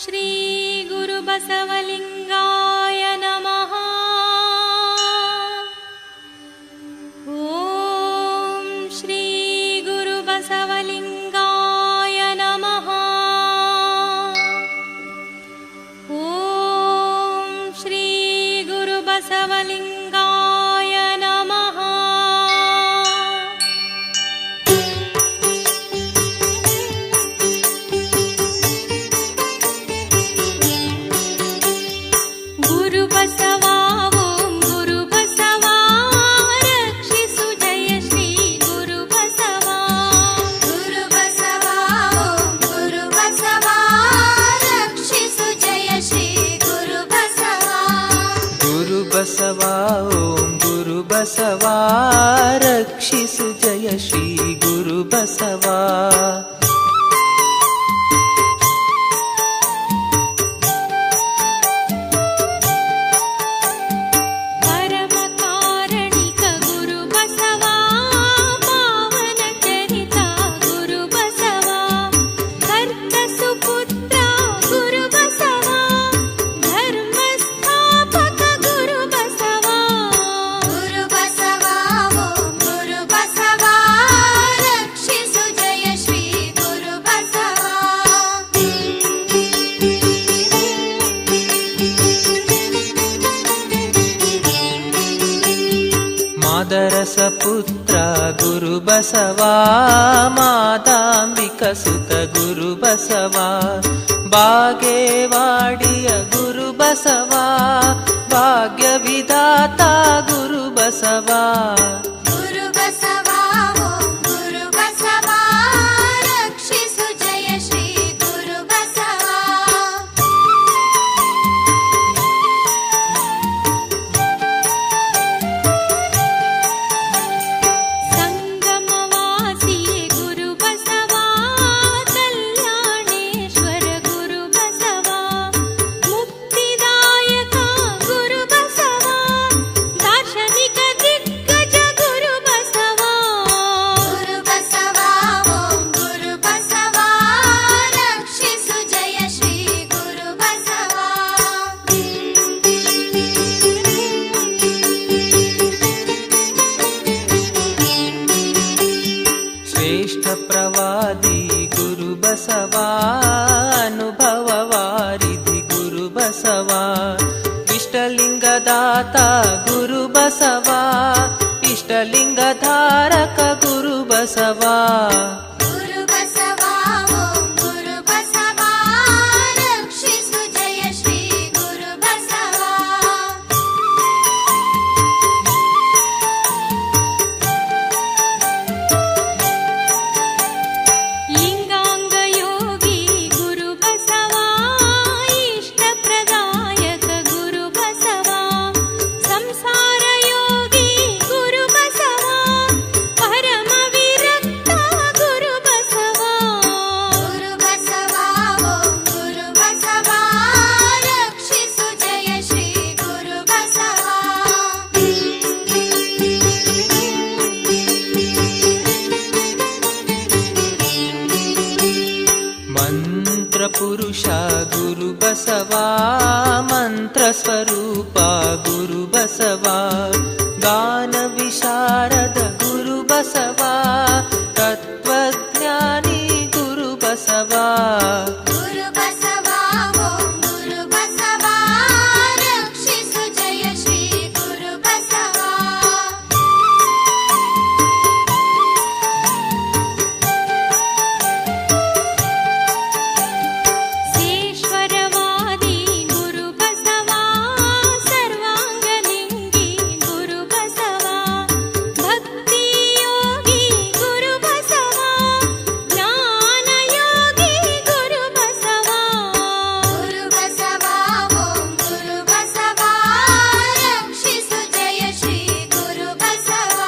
ಶ್ರೀ ಗುರು ಬಸವಲಿಂಗಾಯ ನಮಃ. ಓಂ ಶ್ರೀ ಗುರು ಬಸವಲಿಂಗಾಯ ನಮಃ. ಓಂ ಶ್ರೀ ಗುರು ಬಸವಲಿಂಗಾಯ ನಮಃ. ಗುರು ಬಸವ ಓಂ ಗುರು ಬಸವ ರಕ್ಷಿಸು ಜಯ ಶ್ರೀ ಗುರು ಬಸವ. ಗುರು ಬಸವ ಓಂ ಗುರು ಬಸವ ರಕ್ಷಿಸು ಜಯ ಶ್ರೀ ಗುರು ಬಸವ. ಗುರು ಬಸವ ಓಂ ಗುರು ಬಸವ ರಕ್ಷಿಸು ಜಯ ಶ್ರೀ ಗುರು ಬಸವ. ಪರಮ ಕಾರಣಿಕ ಗುರು ಬಸವ ಪಾವನ ಚರಿತ ಗುರು ಬಸವ. ಕರ್ತ ಸುಪುತ್ರ ಗುರು ಬಸವ ಧರ್ಮ ಸ್ಥಾಪಕ ಗುರು ಬಸವ. ಗುರು ಬಸವ ಓಂ ಗುರು ಬಸವ ರಕ್ಷಿಸು ಜಯ ಶ್ರೀ ಗುರು ಬಸವ. ಮಾದರಸ ಪುತ್ರ ಗುರು ಬಸವ ಮಾದಾಂಬಿಕ ಸುತ ಗುರು ಬಸವ. ಬಾಗೇವಾಡಿಯ ಗುರು ಬಸವ ಭಾಗ್ಯ ವಿಧಾತ ಗುರು ಬಸವ. ಗುರು ಬಸವ ಓಂ ಗುರು ಬಸವ ರಕ್ಷಿಸು ಜಯ ಶ್ರೀ ಗುರು ಬಸವ. ಸಂಗಮವಾಸಿ ಗುರು ಬಸವ ಕಲ್ಯಾಣೇಶ್ವರ ಗುರು ಬಸವ. ಮುಕ್ತಿದಾಯಕ ಗುರು ಬಸವ ದಾರ್ಶನಿಕ ದಿಗ್ಗಜ ಗುರು ಬಸವ. ಗುರು ಬಸವ ಓಂ ಗುರು ಬಸವ ರಕ್ಷಿಸು ಜಯ ಶ್ರೀ ಗುರು ಬಸವ. ಶ್ರೇಷ್ಠ ಪ್ರವಾದಿ ಗುರು ಬಸವ ಅನುಭವ ವಾರಿಧಿ ಗುರು ಬಸವ. ಇಷ್ಟಲಿಂಗದಾತ ಗುರು ಬಸವ ಇಷ್ಟಲಿಂಗಧಾರಕ ಗುರು ಬಸವ. ಗುರು ಬಸವ ಓಂ ಗುರು ಬಸವ ರಕ್ಷಿಸು ಜಯ ಶ್ರೀ ಗುರು ಬಸವ. ಲಿಂಗಾಂಗ ಯೋಗಿ ಗುರು ಬಸವ ಇಷ್ಟ ಪ್ರದಾಯಕ ಗುರು ಬಸವ. ಸಂಸಾರ ಯೋಗಿ ಗುರು ಬಸವ ಪರಮ ವಿರಕ್ತ ಗುರು ಬಸವ. ಗುರು ಬಸವ ಓಂ ಗುರು ಬಸವ ರಕ್ಷಿಸು ಜಯ ಶ್ರೀ ಗುರು ಬಸವ. ಮಂತ್ರ ಪುರುಷ ಗುರು ಬಸವ ಮಂತ್ರ ಸ್ವರೂಪ ಗುರು ಬಸವ. ಗಾನ ವಿಶಾರದ ಗುರು ಬಸವ ತತ್ವಜ್ಞಾನಿ ಗುರು ಬಸವ. ಗುರು ಬಸವ ಓಂ ಗುರು ಬಸವ ರಕ್ಷಿಸು ಜಯ ಶ್ರೀ ಗುರು ಬಸವ. ಸೇಶ್ವರವಾದಿ ಗುರು ಬಸವ ಸರ್ವಾಂಗಲಿಂಗಿ ಗುರು ಬಸವ. ಭಕ್ತಿ ಯೋಗಿ ಗುರು ಬಸವ ಜ್ಞಾನ ಯೋಗಿ ಗುರು ಬಸವ. ಗುರು ಬಸವ ಓಂ ಗುರು ಬಸವ ರಕ್ಷಿಸು ಜಯ ಶ್ರೀ ಗುರು ಬಸವ.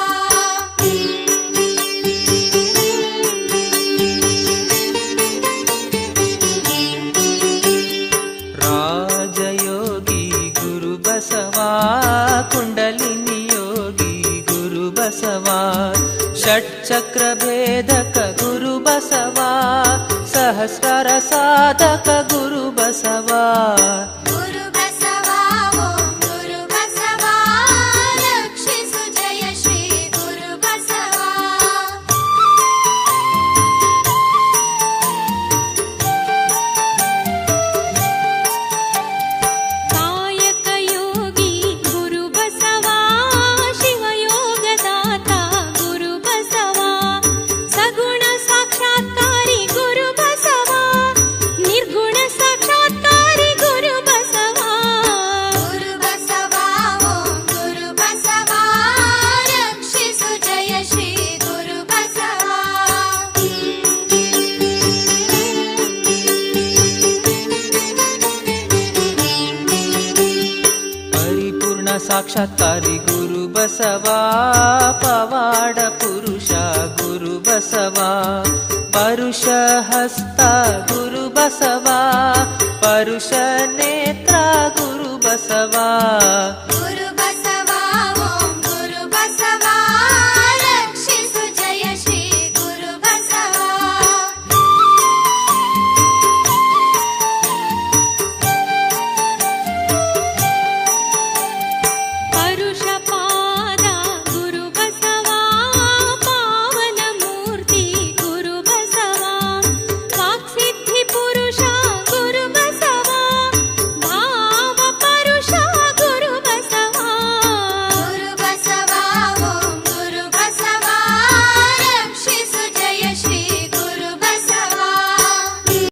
ರಾಜಯೋಗಿ ಗುರು ಬಸವ ಕುಂಡಲಿನಿ ಯೋಗಿ ಗುರು ಬಸವ. ಷಟ್ಚಕ್ರ ಭೇದಕ ಗುರು ಬಸವ ಸಹಸ್ರಾರ ಸಾರ ಸಾಧಕ ಗುರು ಬಸವ. ಗುರು ಬಸವ ಓಂ ಗುರು ಬಸವ ರಕ್ಷಿಸು ಜಯ ಶ್ರೀ ಗುರು ಬಸವ. ಕಾಯಕ ಯೋಗಿ ಗುರು ಬಸವ, ಶಿವಯೋಗದಾತ ಗುರು ಬಸವ, ಸಗುಣ ಸಾಕ್ಷಾತ್ಕಾರಿ ಗುರು ಬಸವ, ನಿರ್ಗುಣ ಸಾಕ್ಷಾತ್ಕಾರಿ ಗುರು ಬಸವ. ಗುರು ಬಸವ ಓಂ ಗುರು ಬಸವ ರಕ್ಷಿಸು ಜಯ ಶ್ರೀ ಗುರು ಬಸವ. ಪರಿಪೂರ್ಣ ಸಾಕ್ಷಾತ್ಕಾರಿ ಗುರು ಬಸವ, ಪವಾಡ ಪುರುಷ ಗುರು ಬಸವ, ಪರುಷ ಹಸ್ತ ಗುರು ಬಸವ, ಪರುಷ